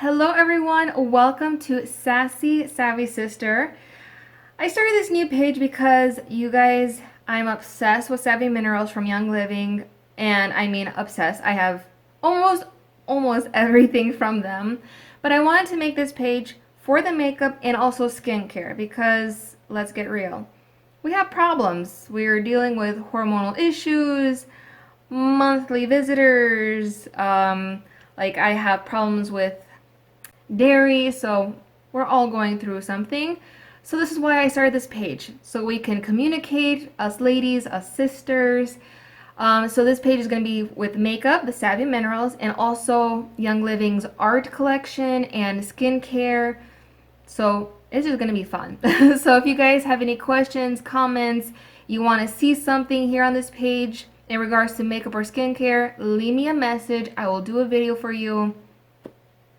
Hello everyone, welcome to Sassy Savvy Sister. I started this new page because you guys, I'm obsessed with Savvy Minerals from Young Living, and I mean obsessed. I have almost everything from them, but I wanted to make this page for the makeup and also skincare because let's get real. We have problems. We're dealing with hormonal issues, monthly visitors, like I have problems with dairy, so we're all going through something. So this is why I started this page, so we can communicate, us ladies, us sisters. So this page is going to be with makeup, the Savvy Minerals, and also Young Living's art collection and skincare. So it's just going to be fun. So if you guys have any questions, comments, you want to see something here on this page in regards to makeup or skincare, leave me a message. I will do a video for you.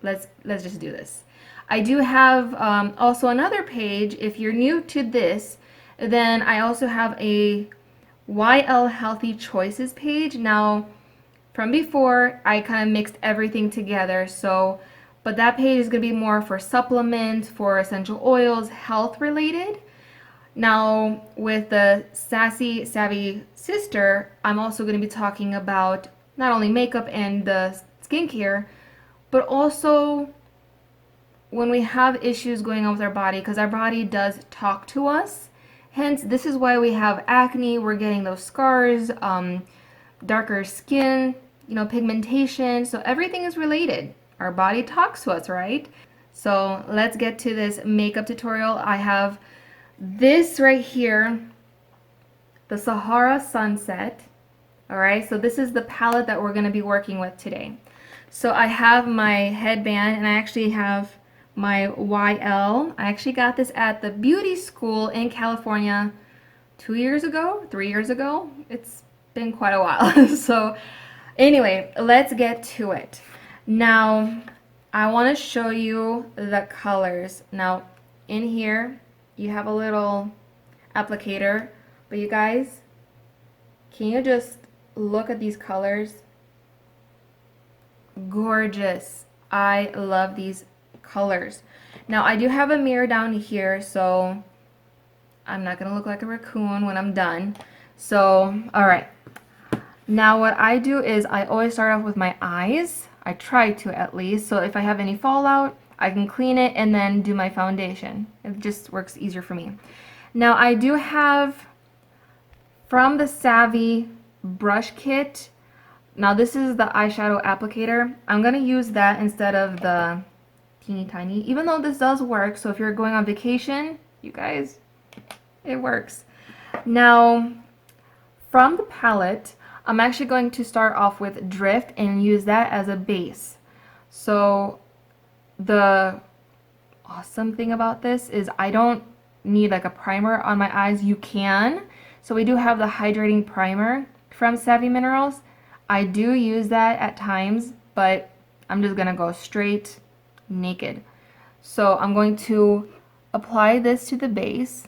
Let's just do this. I do have also another page. If you're new to this, then I also have a YL Healthy Choices page. Now, from before, I kind of mixed everything together. So, but that page is going to be more for supplements, for essential oils, health related. Now, with the Sassy Savvy Sister, I'm also going to be talking about not only makeup and the skincare, but also when we have issues going on with our body, because our body does talk to us. Hence, this is why we have acne, we're getting those scars, darker skin, pigmentation. So everything is related. Our body talks to us, right? So let's get to this makeup tutorial. I have this right here, the Sahara Sunset. All right, so this is the palette that we're going to be working with today. So I have my headband, and I actually have my YL. I actually got this at the beauty school in California 3 years ago. It's been quite a while. So anyway, let's get to it. Now, I want to show you the colors. Now, in here, you have a little applicator, but you guys, can you just look at these colors? Gorgeous. I love these colors. Now I do have a mirror down here, so I'm not gonna look like a raccoon when I'm done. So alright, now what I do is I always start off with my eyes. I try to, at least, so if I have any fallout, I can clean it and then do my foundation. It just works easier for me. Now I do have from the Savvy brush kit. Now this is the eyeshadow applicator. I'm going to use that instead of the teeny tiny, even though this does work. So if you're going on vacation, you guys, it works. Now from the palette, I'm actually going to start off with Drift and use that as a base. So the awesome thing about this is I don't need like a primer on my eyes. You can. So we do have the hydrating primer from Savvy Minerals. I do use that at times, but I'm just gonna go straight naked. So I'm going to apply this to the base.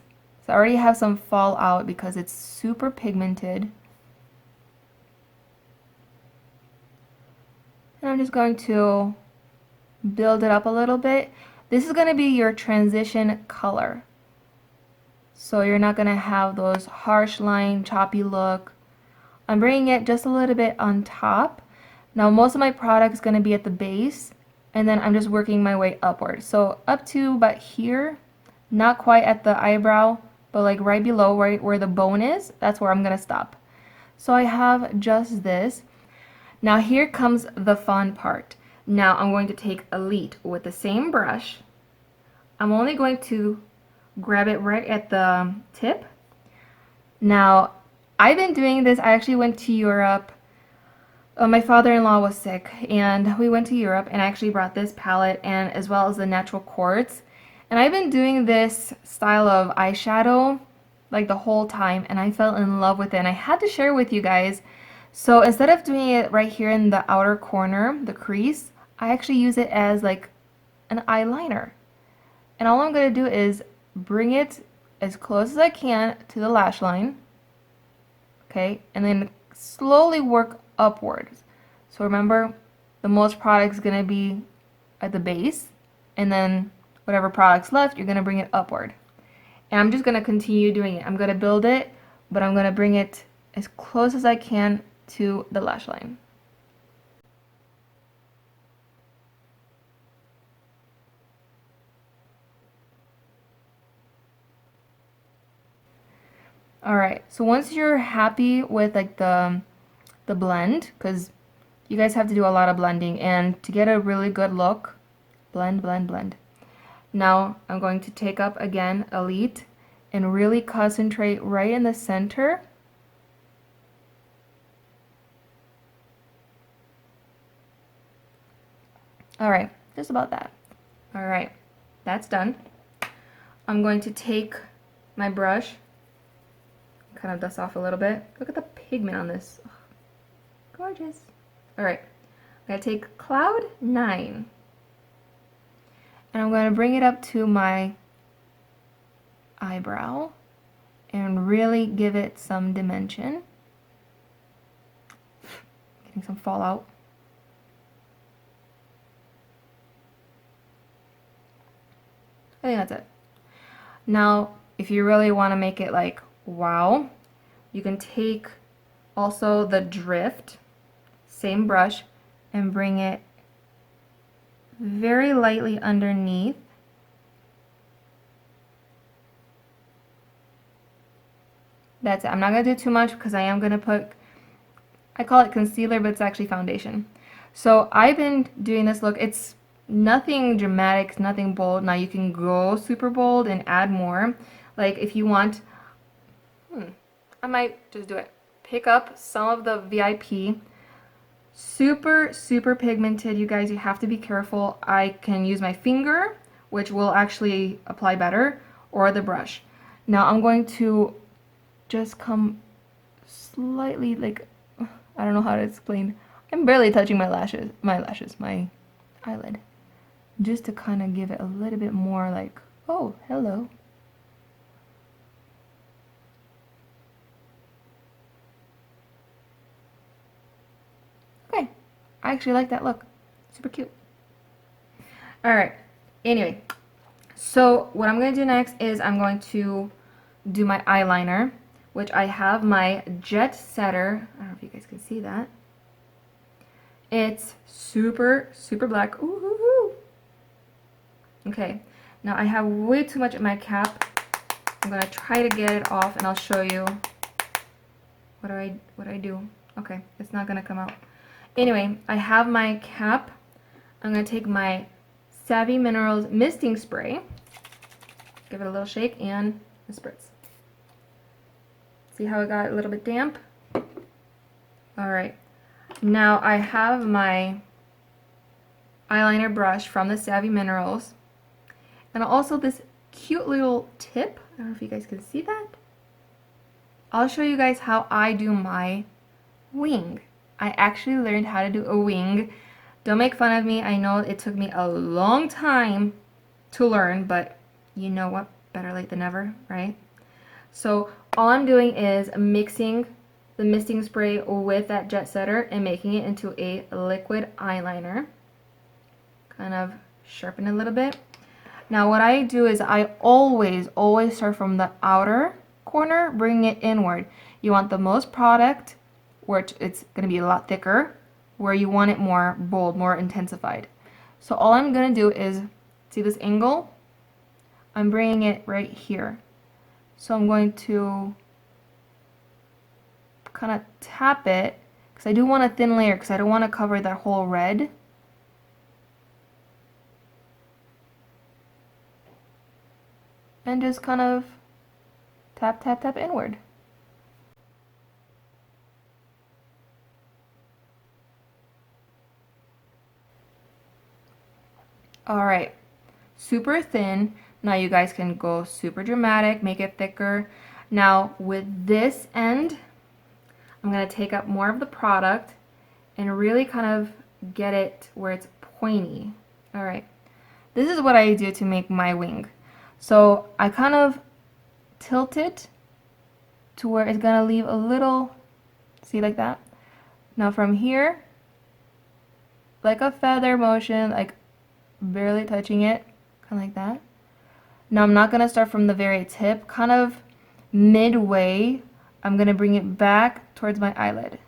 So I already have some fallout because it's super pigmented. And I'm just going to build it up a little bit. This is gonna be your transition color. So you're not gonna have those harsh line, choppy look. I'm bringing it just a little bit on top. Now most of my product is going to be at the base, and then I'm just working my way upward. So up to about here, not quite at the eyebrow, but like right below, right where the bone is, that's where I'm going to stop. So I have just this. Now here comes the fun part. Now I'm going to take Elite with the same brush. I'm only going to grab it right at the tip. Now I've been doing this. I actually went to Europe. My father-in-law was sick, and we went to Europe, and I actually brought this palette and as well as the natural quartz. And I've been doing this style of eyeshadow like the whole time, and I fell in love with it, and I had to share with you guys. So instead of doing it right here in the outer corner, the crease, I actually use it as like an eyeliner. And all I'm going to do is bring it as close as I can to the lash line. Okay, and then slowly work upwards. So remember, the most product is going to be at the base, and then whatever product's left, you're going to bring it upward. And I'm just going to continue doing it. I'm going to build it, but I'm going to bring it as close as I can to the lash line. Alright, so once you're happy with like the blend, because you guys have to do a lot of blending, and to get a really good look, blend, blend, blend. Now I'm going to take up again Elite and really concentrate right in the center. Alright, just about that. Alright, that's done. I'm going to take my brush, kind of dust off a little bit. Look at the pigment on this. Oh, gorgeous. Alright, I'm going to take Cloud 9. And I'm going to bring it up to my eyebrow and really give it some dimension. Getting some fallout. I think that's it. Now, if you really want to make it like wow, you can take also the Drift, same brush, and bring it very lightly underneath. That's it. I'm not going to do too much because I am going to put, I call it concealer, but it's actually foundation. So I've been doing this look. It's nothing dramatic, nothing bold. Now you can go super bold and add more. Like if you want, I might just do it. Pick up some of the VIP. Super, super pigmented, you guys. You have to be careful. I can use my finger, which will actually apply better, or the brush. Now I'm going to just come slightly, like, I don't know how to explain. I'm barely touching my eyelid. Just to kind of give it a little bit more like, oh, hello. Okay, I actually like that look. Super cute. Alright, anyway, so what I'm going to do next is I'm going to do my eyeliner, which I have my Jet Setter. I don't know if you guys can see that. It's super, super black. Ooh. Okay, now I have way too much in my cap. I'm going to try to get it off, and I'll show you what I do. Okay, it's not going to come out. Anyway, I have my cap. I'm going to take my Savvy Minerals Misting Spray, give it a little shake, and a spritz. See how it got a little bit damp? Alright, now I have my eyeliner brush from the Savvy Minerals, and also this cute little tip. I don't know if you guys can see that. I'll show you guys how I do my wing. I actually learned how to do a wing. Don't make fun of me. I know it took me a long time to learn, but you know what? Better late than never, right? So all I'm doing is mixing the misting spray with that Jet Setter and making it into a liquid eyeliner. Kind of sharpen it a little bit. Now what I do is I always start from the outer corner, bring it inward. You want the most product, where it's going to be a lot thicker, where you want it more bold, more intensified. So all I'm going to do is, see this angle? I'm bringing it right here. So I'm going to kind of tap it, because I do want a thin layer, because I don't want to cover that whole red. And just kind of tap, tap, tap inward. Alright, super thin. Now you guys can go super dramatic, make it thicker. Now with this end, I'm going to take up more of the product and really kind of get it where it's pointy. Alright, this is what I do to make my wing. So I kind of tilt it to where it's going to leave a little, see, like that. Now from here, like a feather motion, like barely touching it, kind of like that. Now I'm not going to start from the very tip, kind of midway, I'm going to bring it back towards my eyelid.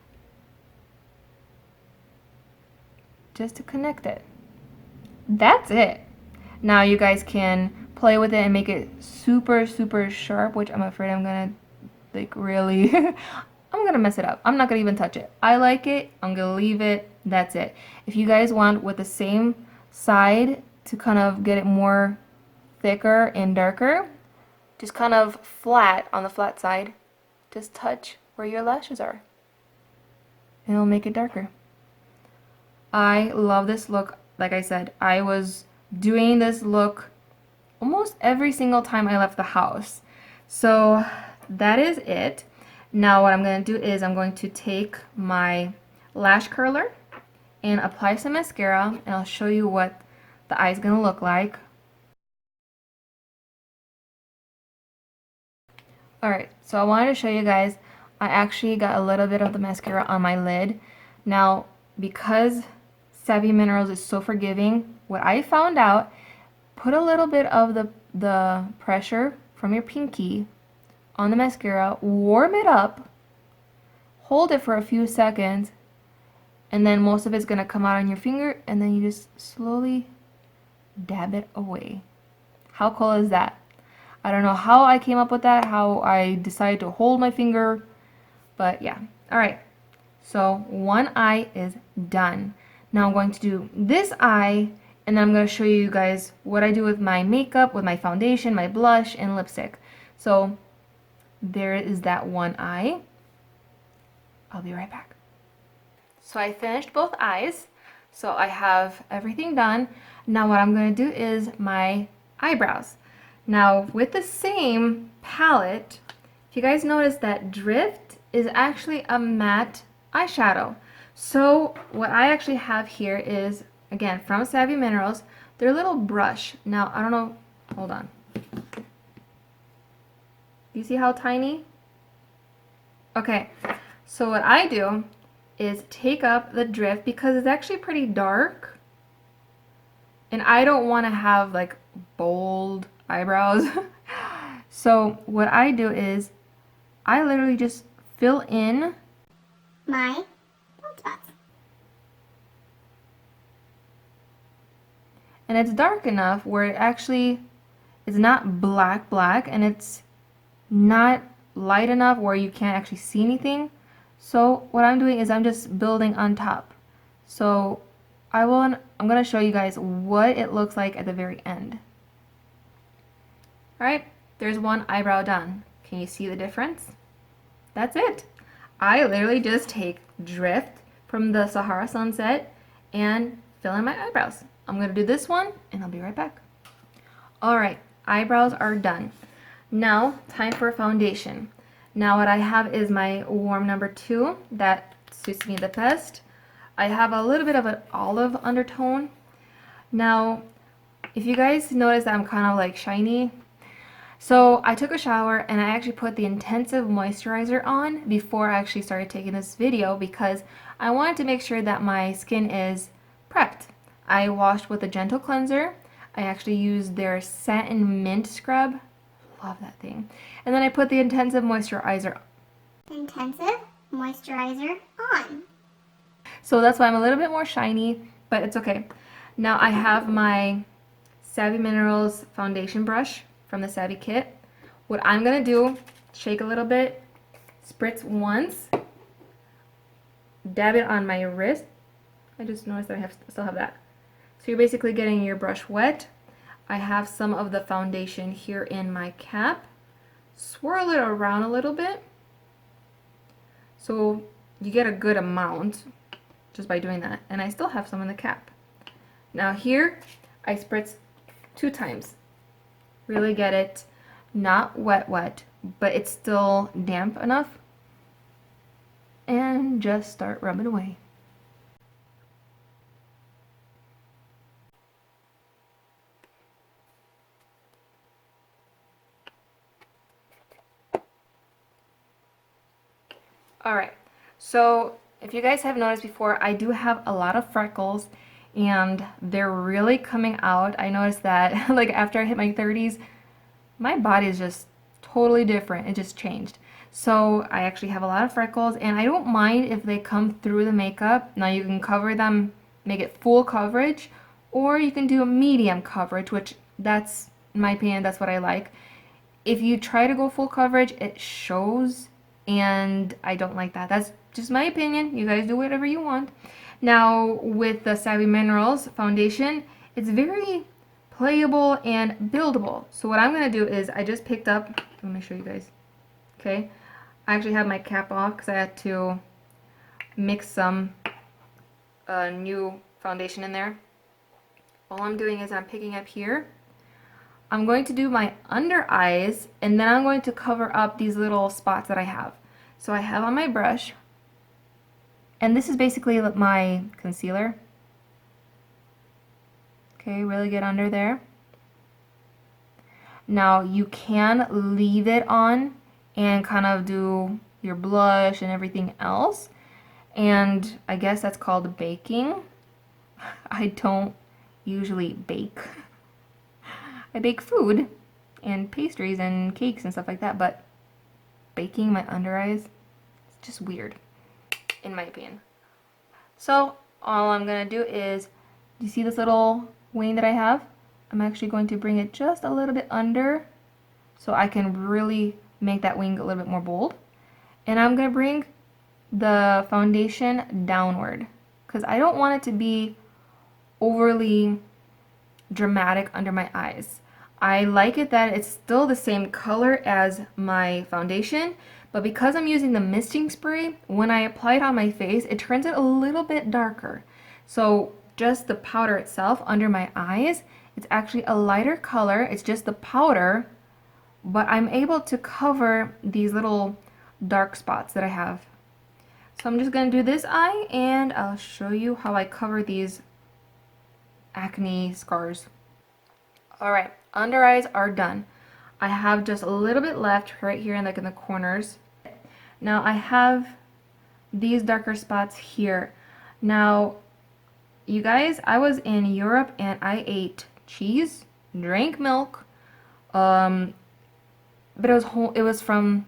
Just to connect it. That's it. Now you guys can play with it and make it super, super sharp, which I'm afraid I'm going to, like, really, I'm going to mess it up. I'm not going to even touch it. I like it. I'm going to leave it. That's it. If you guys want with the same side to kind of get it more thicker and darker, just kind of flat on the flat side, just touch where your lashes are. And it'll make it darker. I love this look. Like I said, I was doing this look almost every single time I left the house. So that is it. Now what I'm going to do is I'm going to take my lash curler and apply some mascara, and I'll show you what the eye is going to look like. Alright, so I wanted to show you guys, I actually got a little bit of the mascara on my lid. Now, because Savvy Minerals is so forgiving, what I found out, put a little bit of the pressure from your pinky on the mascara, warm it up, hold it for a few seconds, and then most of it's going to come out on your finger, and then you just slowly dab it away. How cool is that? I don't know how I came up with that, how I decided to hold my finger, but yeah. Alright, so one eye is done. Now I'm going to do this eye, and then I'm going to show you guys what I do with my makeup, with my foundation, my blush, and lipstick. So there is that one eye. I'll be right back. So I finished both eyes, so I have everything done. Now what I'm going to do is my eyebrows. Now with the same palette, if you guys notice that Drift is actually a matte eyeshadow. So what I actually have here is, again, from Savvy Minerals, their little brush. Now I don't know, hold on. Do you see how tiny? Okay, so what I do is take up the Drift because it's actually pretty dark. And I don't want to have like bold eyebrows. So what I do is I literally just fill in my bald spots. And it's dark enough where it actually is not black and it's not light enough where you can't actually see anything. So what I'm doing is I'm just building on top. So I'm going to show you guys what it looks like at the very end. Alright, there's one eyebrow done. Can you see the difference? That's it. I literally just take Drift from the Sahara sunset and fill in my eyebrows. I'm going to do this one and I'll be right back. Alright, eyebrows are done. Now, time for foundation. Now what I have is my warm number 2 that suits me the best. I have a little bit of an olive undertone. Now, if you guys notice that I'm kind of like shiny, so I took a shower and I actually put the intensive moisturizer on before I actually started taking this video because I wanted to make sure that my skin is prepped. I washed with a gentle cleanser. I actually used their Satin Mint scrub. Love that thing. And then I put the intensive moisturizer. Intensive moisturizer on. So that's why I'm a little bit more shiny, but it's okay. Now I have my Savvy Minerals foundation brush from the Savvy kit. What I'm going to do, shake a little bit, spritz once, dab it on my wrist. I just noticed that I still have that. So you're basically getting your brush wet. I have some of the foundation here in my cap. Swirl it around a little bit so you get a good amount just by doing that. And I still have some in the cap. Now here I spritz 2 times. Really get it not wet, but it's still damp enough. And just start rubbing away. Alright, so if you guys have noticed before, I do have a lot of freckles, and they're really coming out. I noticed that like after I hit my 30s, my body is just totally different. It just changed. So I actually have a lot of freckles, and I don't mind if they come through the makeup. Now you can cover them, make it full coverage, or you can do a medium coverage, which that's, in my opinion, that's what I like. If you try to go full coverage, it shows, and I don't like that. That's just my opinion. You guys do whatever you want. Now with the Savvy Minerals foundation, it's very playable and buildable. So what I'm going to do is I just picked up, let me show you guys. Okay, I actually have my cap off because I had to mix some new foundation in there. All I'm doing is I'm picking up here. I'm going to do my under eyes, and then I'm going to cover up these little spots that I have. So I have on my brush, and this is basically my concealer. Okay, really get under there. Now you can leave it on and kind of do your blush and everything else. And I guess that's called baking. I don't usually bake. I bake food and pastries and cakes and stuff like that, but baking my under eyes is just weird, in my opinion. So all I'm gonna do is, you see this little wing that I have? I'm actually going to bring it just a little bit under so I can really make that wing a little bit more bold. And I'm gonna bring the foundation downward because I don't want it to be overly dramatic under my eyes. I like it that it's still the same color as my foundation, but because I'm using the misting spray, when I apply it on my face, it turns it a little bit darker. So just the powder itself under my eyes, it's actually a lighter color. It's just the powder, but I'm able to cover these little dark spots that I have. So I'm just going to do this eye, and I'll show you how I cover these acne scars. Alright, under eyes are done. I have just a little bit left right here in the corners. Now I have these darker spots here. Now, you guys, I was in Europe and I ate cheese, drank milk, but it was from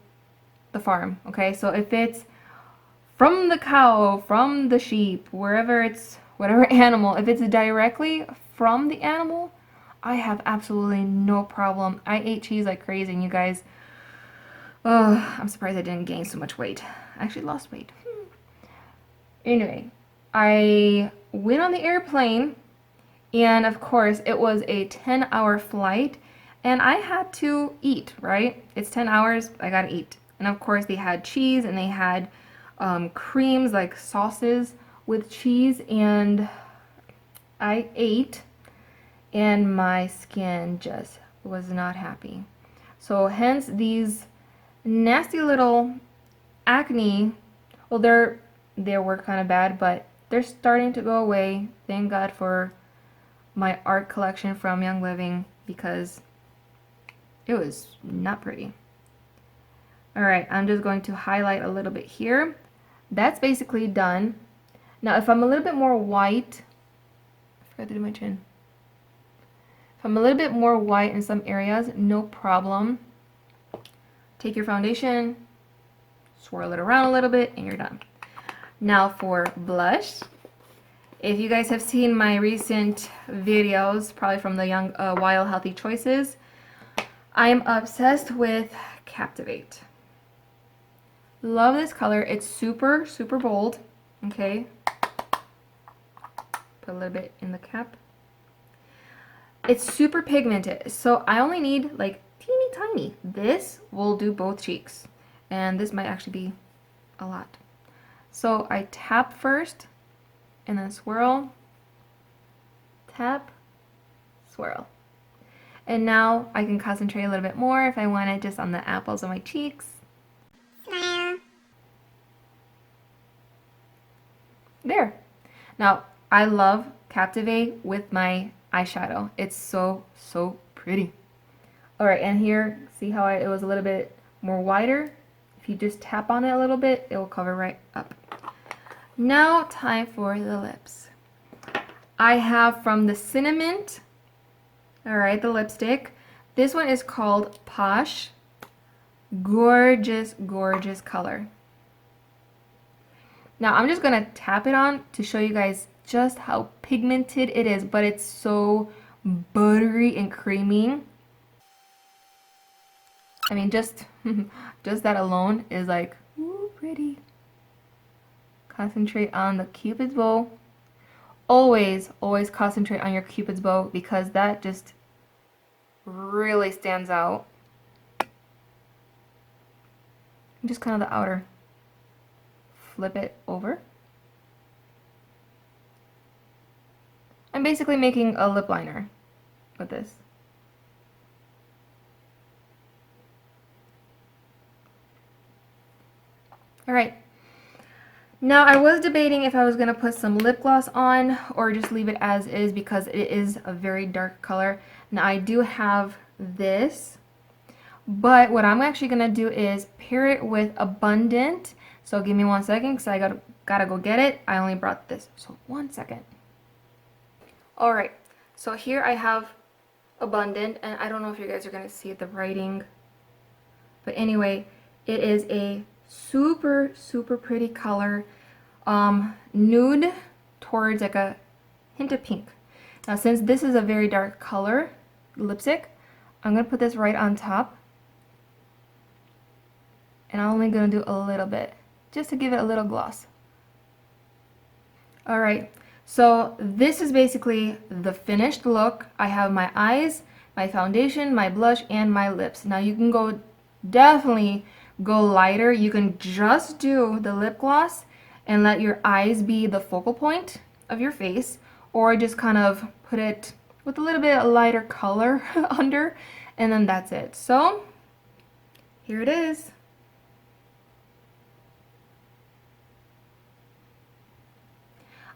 the farm, okay? So if it's from the cow, from the sheep, wherever it's, whatever animal, if it's directly from the animal, I have absolutely no problem. I ate cheese like crazy, and you guys, oh, I'm surprised I didn't gain so much weight. I actually lost weight. Anyway, I went on the airplane, and of course it was a 10-hour flight, and I had to eat, right? It's 10 hours, I gotta eat. And of course they had cheese, and they had creams, like sauces with cheese, and I ate, and my skin just was not happy. So hence these nasty little acne, well, they were kind of bad, but they're starting to go away. Thank God for my art collection from Young Living, because it was not pretty. Alright, I'm just going to highlight a little bit here. That's basically done. Now if I'm a little bit more white, I forgot to do my chin. If I'm a little bit more white in some areas, no problem. Take your foundation, swirl it around a little bit, and you're done. Now for blush. If you guys have seen my recent videos, probably from the Young Wild Healthy Choices, I am obsessed with Captivate. Love this color. It's super, super bold. Okay. Put a little bit in the cap. It's super pigmented, so I only need like teeny tiny. This will do both cheeks, and this might actually be a lot. So I tap first, and then swirl, tap, swirl. And now I can concentrate a little bit more if I want it just on the apples of my cheeks. Smile. There. Now, I love Captivate with my eyeshadow. It's so, so pretty. Alright, and here, see how it was a little bit more wider? If you just tap on it a little bit, it will cover right up. Now, time for the lips. I have from the CinnaMint, all right, the lipstick. This one is called Posh. Gorgeous, gorgeous color. Now I'm just gonna tap it on to show you guys just how pigmented it is, but it's so buttery and creamy. I mean, just just that alone is like, ooh, pretty. Concentrate on the Cupid's bow. Always, always concentrate on your Cupid's bow because that just really stands out. Just kind of the outer. Flip it over. I'm basically making a lip liner with this. Alright. Now I was debating if I was going to put some lip gloss on or just leave it as is because it is a very dark color. Now I do have this, but what I'm actually going to do is pair it with Abundant. So give me 1 second because I gotta go get it. I only brought this, so 1 second. Alright, so here I have Abundant, and I don't know if you guys are going to see the writing, but anyway, it is a super, super pretty color. Nude towards like a hint of pink. Now since this is a very dark color lipstick, I'm going to put this right on top. And I'm only going to do a little bit, just to give it a little gloss. Alright, so this is basically the finished look. I have my eyes, my foundation, my blush, and my lips. Now you can definitely go lighter. You can just do the lip gloss and let your eyes be the focal point of your face, or just kind of put it with a little bit lighter color under, and then that's it. So here it is.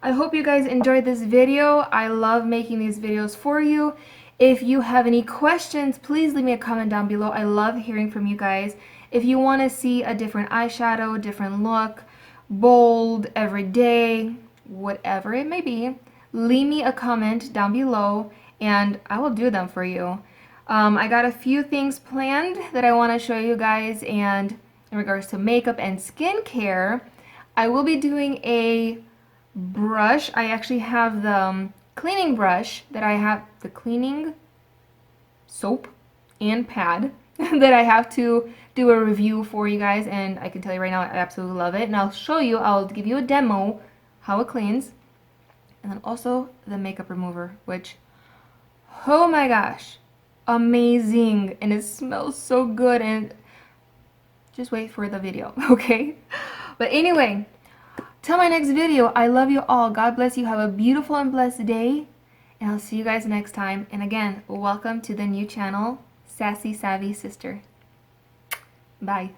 I hope you guys enjoyed this video. I love making these videos for you. If you have any questions, please leave me a comment down below. I love hearing from you guys. If you want to see a different eyeshadow, different look, bold, everyday, whatever it may be, leave me a comment down below and I will do them for you. I got a few things planned that I want to show you guys, and in regards to makeup and skincare, I will be doing a brush. I actually have the cleaning brush that I have, the cleaning soap and pad that I have to do a review for you guys, and I can tell you right now I absolutely love it, and I'll give you a demo how it cleans. And then also the makeup remover, which, oh my gosh, amazing, and it smells so good, and just wait for the video, okay? But anyway, till my next video, I love you all. God bless you. Have a beautiful and blessed day. And I'll see you guys next time. And again, welcome to the new channel, Sassy Savvy Sister. Bye.